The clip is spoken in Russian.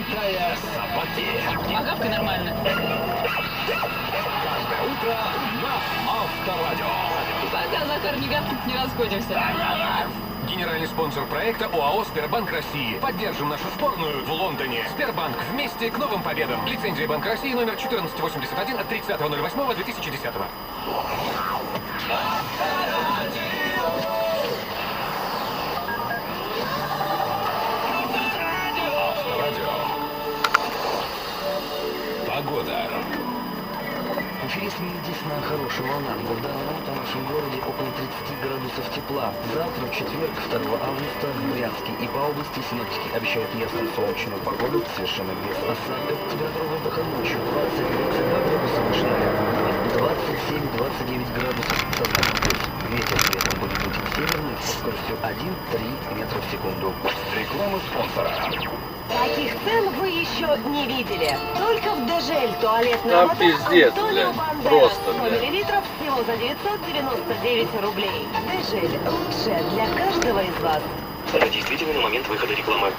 Святая собаки. Агавка нормально. Каждое утро на Авторадио. Пока Захар не гавкнет, не расходимся. Генеральный спонсор проекта ОАО «Сбербанк России». Поддержим нашу сборную в Лондоне. Сбербанк. Вместе к новым победам. Лицензия Банка России номер 1481 от 30.08.2010. Авторадио. Погода. В эфире СМИ-единственная хорошая волна. В данный момент в нашем городе около 30 градусов тепла. Завтра, в четверг, 2 августа, в Брянске и по области синоптики обещают ясную солнечную погоду, совершенно без осадков. Температура воздуха ночью 20-32 градуса выше 0, 27-29 градусов со знаком плюс. Ветер при этом будет северный со скоростью 1-3 метра в секунду. Реклама спонсора. Таких цен вы еще не видели. Только в Дежель туалетная Там вода пиздец, Антонио блядь, Бандерас. просто, 100 блядь. миллилитров всего за 999 рублей. Дежель лучше для каждого из вас. Это действительно на момент выхода рекламы.